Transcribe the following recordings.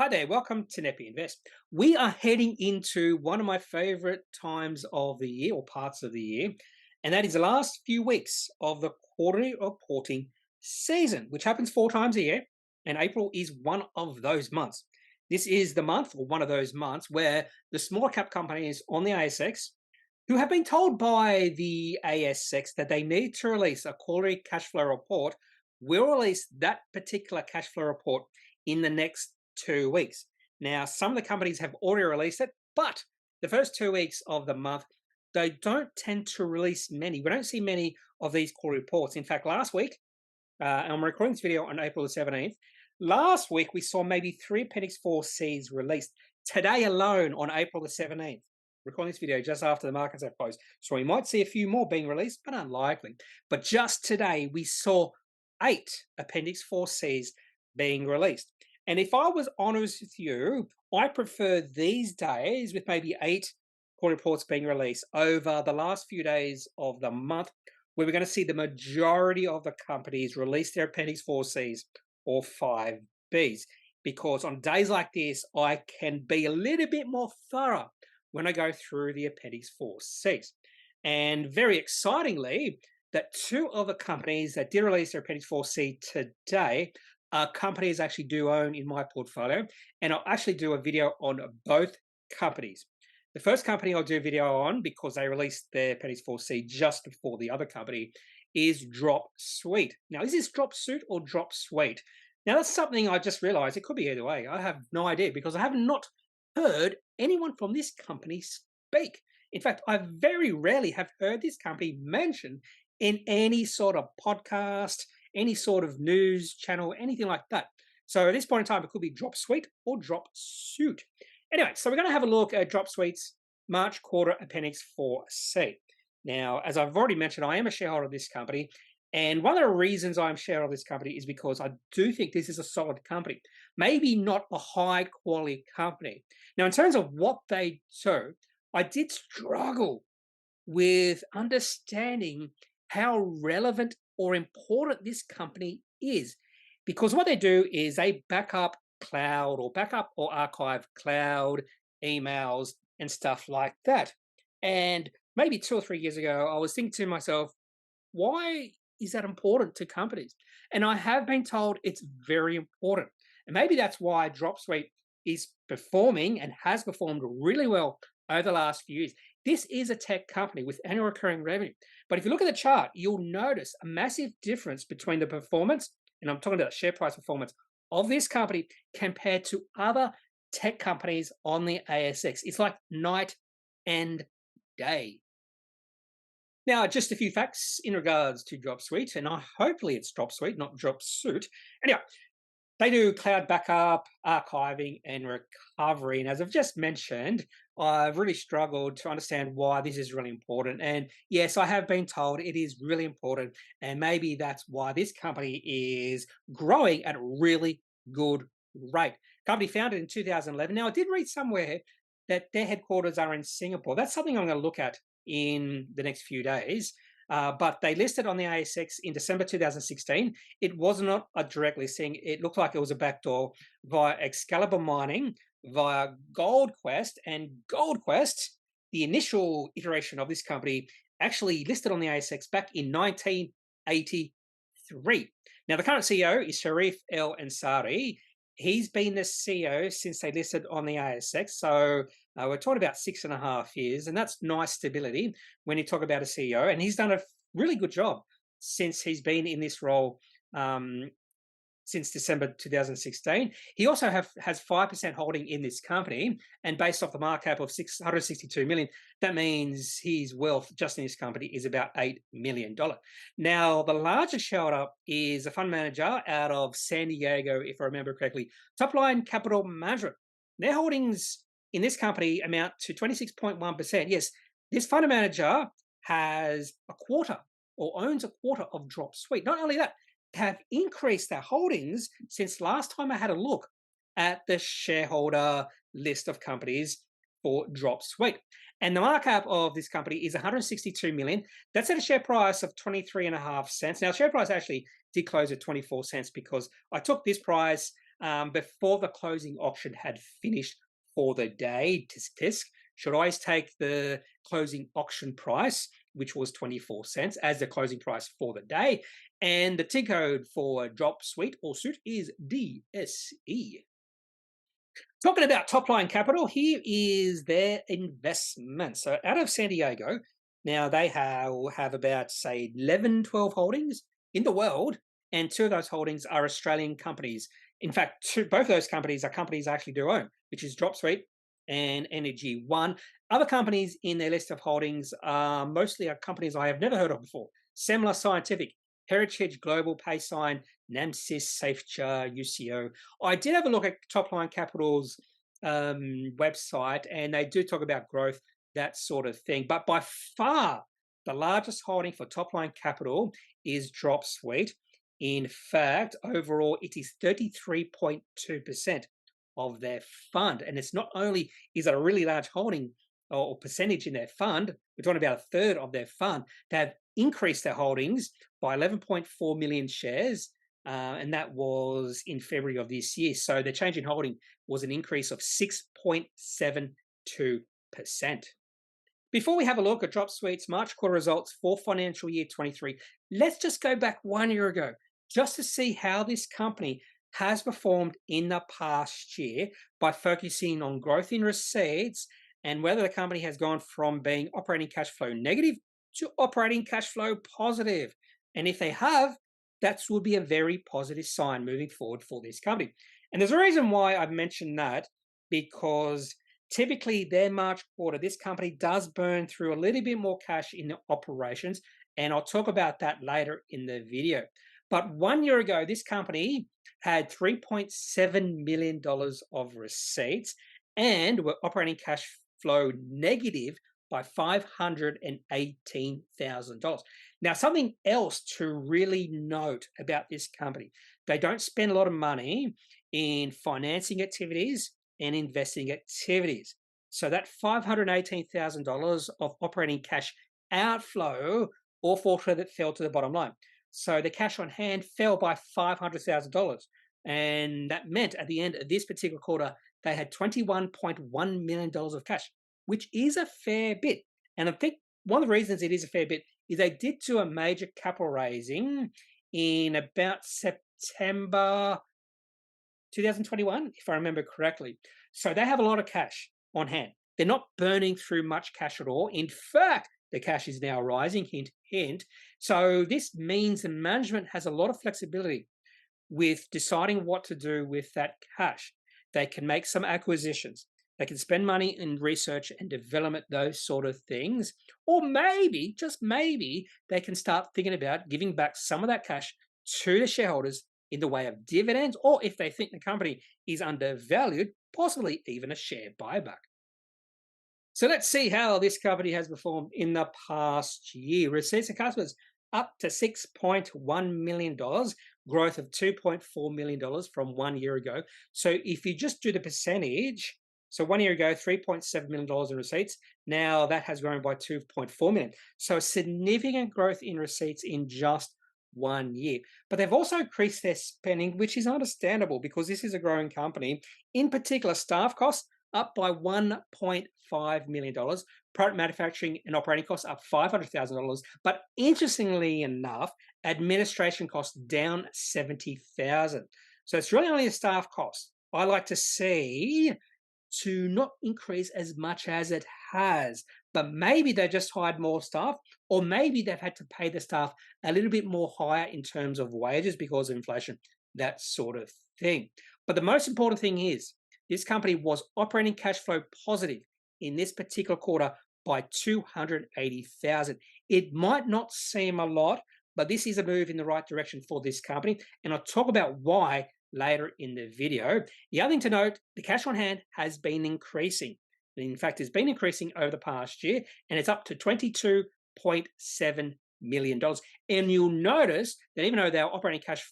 Hi there, welcome to Kneppy Invest. We are heading into one of my favorite times of the year or parts of the year, and that is the last few weeks of the quarterly reporting season, which happens 4 times a year, and April is one of those months. This is the month or one of those months where the small cap companies on the ASX who have been told by the ASX that they need to release a quarterly cash flow report will release that particular cash flow report in the next 2 weeks. Now, some of the companies have already released it, but the first 2 weeks of the month, they don't tend to release many. We don't see many of these quarterly reports. In fact, last week, and I'm recording this video on April the 17th, last week we saw maybe 3 Appendix 4Cs released. Today alone, on April the 17th, recording this video just after the markets have closed. So we might see a few more being released, but unlikely. But just today, we saw 8 Appendix 4Cs being released. And if I was honest with you, I prefer these days with maybe 8 quarterly reports being released over the last few days of the month, where we're going to see the majority of the companies release their Appendix 4Cs or 5Bs. Because on days like this, I can be a little bit more thorough when I go through the Appendix 4Cs. And very excitingly, that 2 of the companies that did release their Appendix 4C today are companies I actually do own in my portfolio, and I'll actually do a video on both companies. The first company I'll do a video on, because they released their Appendix 4C just before the other company, is Dropsuite. Now, is this Dropsuite or Dropsuite? Now, that's something I just realized. It could be either way. I have no idea because I have not heard anyone from this company speak. In fact, I very rarely have heard this company mentioned in any sort of podcast, any sort of news channel, anything like that. So at this point in time, it could be Dropsuite or Dropsuite. Anyway, so we're going to have a look at Dropsuite's March quarter Appendix 4C. Now, as I've already mentioned, I am a shareholder of this company. And one of the reasons I'm shareholder of this company is because I do think this is a solid company. Maybe not a high quality company. Now, in terms of what they do, I did struggle with understanding how relevant or important this company is. Because what they do is they back up cloud or backup or archive cloud emails and stuff like that. And maybe 2 or 3 years ago, I was thinking to myself, why is that important to companies? And I have been told it's very important. And maybe that's why Dropsuite is performing and has performed really well over the last few years. This is a tech company with annual recurring revenue. But if you look at the chart, you'll notice a massive difference between the performance, and I'm talking about share price performance, of this company compared to other tech companies on the ASX. It's like night and day. Now, just a few facts in regards to Dropsuite, and hopefully it's Dropsuite, not Dropsuite. Anyway, they do cloud backup, archiving, and recovery. And as I've just mentioned, I've really struggled to understand why this is really important. And yes, I have been told it is really important. And maybe that's why this company is growing at a really good rate. Company founded in 2011. Now, I did read somewhere that their headquarters are in Singapore. That's something I'm going to look at in the next few days. But they listed on the ASX in December 2016. It was not a direct listing. It looked like it was a backdoor via Excalibur Mining, via Gold Quest. And Gold Quest, the initial iteration of this company, actually listed on the ASX back in 1983. Now, the current CEO is Sharif El Ansari. He's been the CEO since they listed on the ASX. So we're talking about 6.5 years, and that's nice stability when you talk about a CEO. And he's done a really good job since he's been in this role since December 2016. He also has 5% holding in this company, and based off the market cap of $662 million, that means his wealth just in this company is about $8 million. Now, the largest shareholder is a fund manager out of San Diego, if I remember correctly, Topline Capital Management. Their holdings in this company amount to 26.1%. Yes, this fund manager has a quarter or owns a quarter of Dropsuite. Not only that, have increased their holdings since last time I had a look at the shareholder list of companies for Dropsuite. And the market cap of this company is 162 million. That's at a share price of 23.5 cents. Now, share price actually did close at 24 cents because I took this price before the closing auction had finished for the day. Tisk. Should always take the closing auction price, which was 24 cents, as the closing price for the day. And the ticker code for Dropsuite or Suit is DSE. Talking about Topline Capital, here is their investment. So out of San Diego, now they have about, say, 11, 12 holdings in the world, and 2 of those holdings are Australian companies. In fact, both of those companies are companies I actually do own, which is Dropsuite and Energy One. Other companies in their list of holdings are mostly companies I have never heard of before. Semler Scientific, Heritage Global, Paysign, Namsys, SafeChar, UCO. I did have a look at Topline Capital's website, and they do talk about growth, that sort of thing. But by far, the largest holding for Topline Capital is Dropsuite. In fact, overall, it is 33.2% of their fund. And it's not only is it a really large holding or percentage in their fund, we're talking about a third of their fund. They have increased their holdings by 11.4 million shares, and that was in February of this year. So the change in holding was an increase of 6.72%. Before we have a look at Dropsuite's March quarter results for financial year 23, let's just go back 1 year ago just to see how this company has performed in the past year by focusing on growth in receipts and whether the company has gone from being operating cash flow negative to operating cash flow positive. And if they have, that would be a very positive sign moving forward for this company. And there's a reason why I've mentioned that, because typically their March quarter, this company does burn through a little bit more cash in the operations, and I'll talk about that later in the video. But 1 year ago, this company had $3.7 million of receipts and were operating cash flow negative by $518,000. Now, something else to really note about this company, they don't spend a lot of money in financing activities and investing activities. So that $518,000 of operating cash outflow all fell to the bottom line. So the cash on hand fell by $500,000. And that meant at the end of this particular quarter, they had $21.1 million of cash, which is a fair bit. And I think one of the reasons it is a fair bit is they did do a major capital raising in about September 2021, if I remember correctly. So they have a lot of cash on hand. They're not burning through much cash at all. In fact, the cash is now rising, hint, hint. So this means the management has a lot of flexibility with deciding what to do with that cash. They can make some acquisitions. They can spend money in research and development, those sort of things. Or maybe, just maybe, they can start thinking about giving back some of that cash to the shareholders in the way of dividends, or if they think the company is undervalued, possibly even a share buyback. So let's see how this company has performed in the past year. Receipts to customers up to $6.1 million, growth of $2.4 million from 1 year ago. So if you just do the percentage, so 1 year ago, $3.7 million in receipts. Now that has grown by $2.4 million. So significant growth in receipts in just 1 year. But they've also increased their spending, which is understandable because this is a growing company. In particular, staff costs up by $1.5 million. Product manufacturing and operating costs up $500,000. But interestingly enough, administration costs down $70,000. So it's really only a staff cost I like to see to not increase as much as it has. But maybe they just hired more staff, or maybe they've had to pay the staff a little bit more higher in terms of wages because of inflation, that sort of thing. But the most important thing is this company was operating cash flow positive in this particular quarter by $280,000. It might not seem a lot, but this is a move in the right direction for this company, and I'll talk about why later in the video. The other thing to note, the cash on hand has been increasing. In fact, it's been increasing over the past year, and it's up to $22.7 million. And you'll notice that even though they're operating cash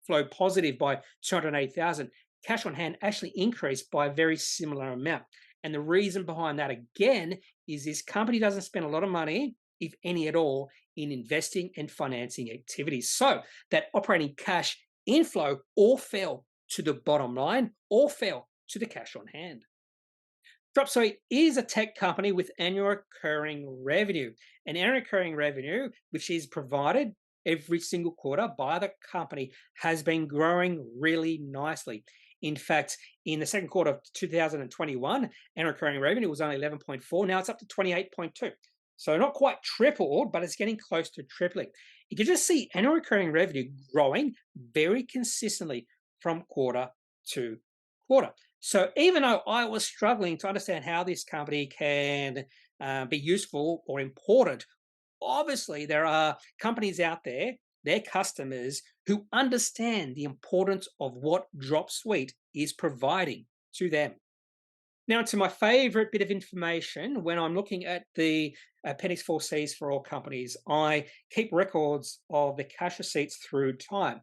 flow positive by $208,000, cash on hand actually increased by a very similar amount. And the reason behind that, again, is this company doesn't spend a lot of money, if any at all, in investing and financing activities. So that operating cash inflow all fell to the bottom line or fell to the cash on hand. Dropsuite is a tech company with annual recurring revenue. And annual recurring revenue, which is provided every single quarter by the company, has been growing really nicely. In fact, in the second quarter of 2021, annual recurring revenue was only 11.4. Now it's up to 28.2. So not quite tripled, but it's getting close to tripling. You can just see annual recurring revenue growing very consistently from quarter to quarter. So even though I was struggling to understand how this company can be useful or important, obviously there are companies out there, their customers, who understand the importance of what Dropsuite is providing to them. Now, to my favorite bit of information, when I'm looking at the Appendix 4Cs for all companies, I keep records of the cash receipts through time.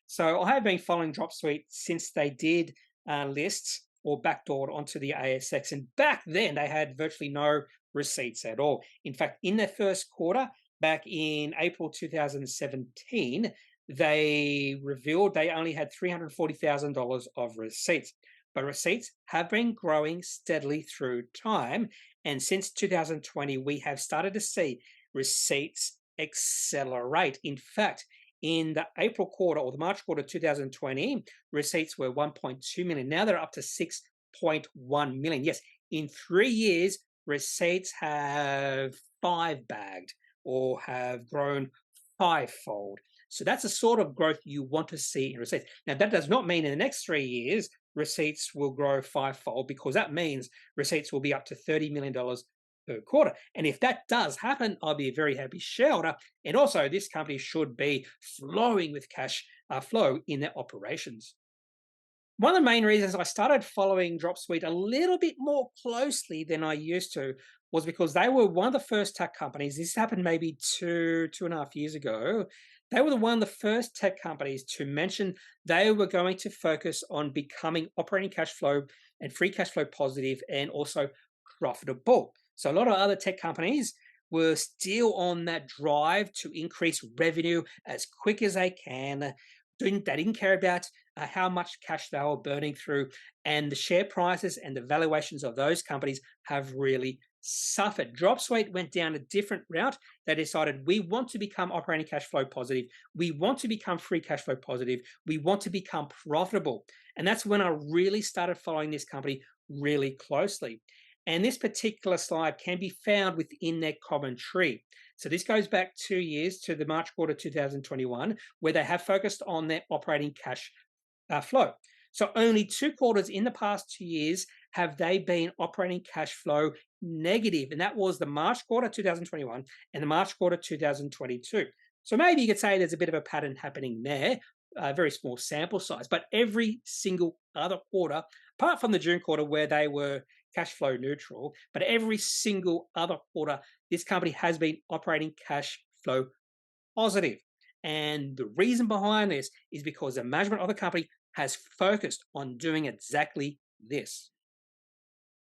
So I have been following Dropsuite since they did list or backdoored onto the ASX. And back then, they had virtually no receipts at all. In fact, in their first quarter, back in April 2017, they revealed they only had $340,000 of receipts. But receipts have been growing steadily through time. And since 2020, we have started to see receipts accelerate. In fact, in the April quarter or the March quarter 2020, receipts were 1.2 million. Now they're up to 6.1 million. Yes, in 3 years, receipts have five-bagged or have grown fivefold. So that's the sort of growth you want to see in receipts. Now, that does not mean in the next 3 years, receipts will grow fivefold, because that means receipts will be up to $30 million per quarter. And if that does happen, I'll be a very happy shareholder. And also, this company should be flowing with cash flow in their operations. One of the main reasons I started following Dropsuite a little bit more closely than I used to was because they were one of the first tech companies. This happened maybe two and a half years ago. They were one of the first tech companies to mention they were going to focus on becoming operating cash flow and free cash flow positive and also profitable. So a lot of other tech companies were still on that drive to increase revenue as quick as they can. They didn't care about how much cash they were burning through, and the share prices and the valuations of those companies have really suffered. Dropsuite went down a different route. They decided, we want to become operating cash flow positive. We want to become free cash flow positive. We want to become profitable. And that's when I really started following this company really closely. And this particular slide can be found within their commentary. So this goes back 2 years to the March quarter 2021, where they have focused on their operating cash flow. So only 2 quarters in the past 2 years have they been operating cash flow negative. And that was the March quarter 2021 and the March quarter 2022. So maybe you could say there's a bit of a pattern happening there, a very small sample size. But every single other quarter, apart from the June quarter where they were cash flow neutral, but every single other quarter, this company has been operating cash flow positive. And the reason behind this is because the management of the company has focused on doing exactly this.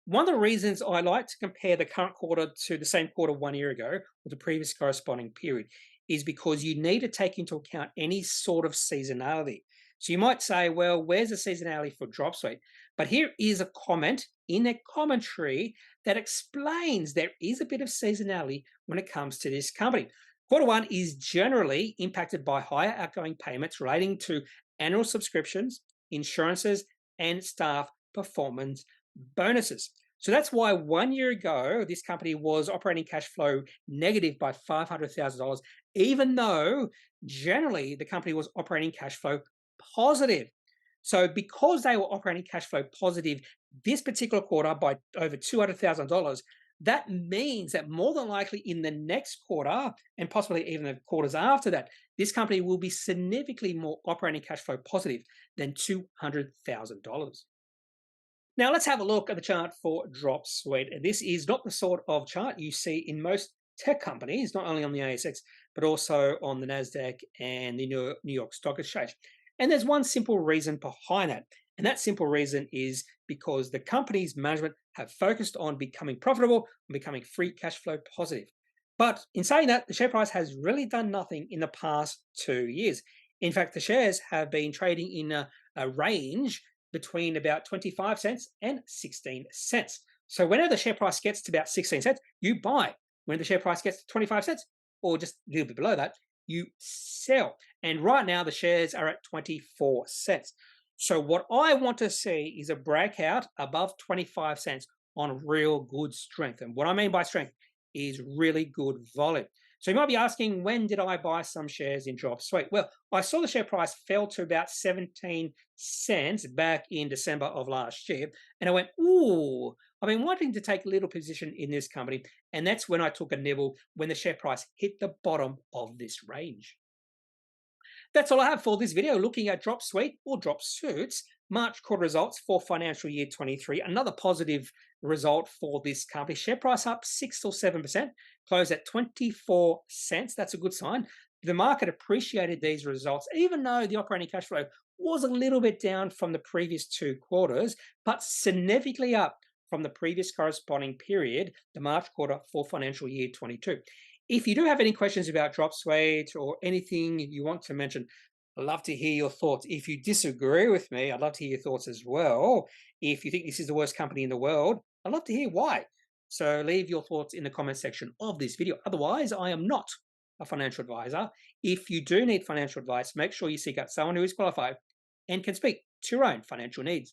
One of the reasons I like to compare the current quarter to the same quarter 1 year ago, or the previous corresponding period, is because you need to take into account any sort of seasonality. So you might say, well, where's the seasonality for Dropsuite? But here is a comment in their commentary that explains there is a bit of seasonality when it comes to this company. Quarter 1 is generally impacted by higher outgoing payments relating to annual subscriptions, insurances, and staff performance bonuses. So that's why 1 year ago, this company was operating cash flow negative by $500,000, even though generally the company was operating cash flow positive. So because they were operating cash flow positive this particular quarter by over $200,000, that means that more than likely in the next quarter, and possibly even the quarters after that, this company will be significantly more operating cash flow positive than $200,000. Now let's have a look at the chart for Dropsuite. This is not the sort of chart you see in most tech companies, not only on the ASX, but also on the NASDAQ and the New York Stock Exchange. And there's one simple reason behind that. And that simple reason is because the company's management have focused on becoming profitable and becoming free cash flow positive. But in saying that, the share price has really done nothing in the past 2 years. In fact, the shares have been trading in a a range between about 25 cents and 16 cents. So whenever the share price gets to about 16 cents, you buy. When the share price gets to 25 cents or just a little bit below that, you sell. And right now the shares are at 24 cents. So what I want to see is a breakout above 25 cents on real good strength. And what I mean by strength is really good volume. So you might be asking, when did I buy some shares in Dropsuite? Well, I saw the share price fell to about 17 cents back in December of last year. And I went, ooh, I've been wanting to take a little position in this company. And that's when I took a nibble when the share price hit the bottom of this range. That's all I have for this video, looking at Dropsuite or Dropsuite's March quarter results for financial year 23. Another positive result for this company. Share price up 6 or 7%, closed at 24 cents. That's a good sign. The market appreciated these results, even though the operating cash flow was a little bit down from the previous 2 quarters, but significantly up from the previous corresponding period, the March quarter for financial year 22. If you do have any questions about Dropsuite or anything you want to mention, I'd love to hear your thoughts. If you disagree with me, I'd love to hear your thoughts as well. If you think this is the worst company in the world, I'd love to hear why. So leave your thoughts in the comment section of this video. Otherwise, I am not a financial advisor. If you do need financial advice, make sure you seek out someone who is qualified and can speak to your own financial needs.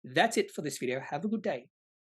That's it for this video. Have a good day.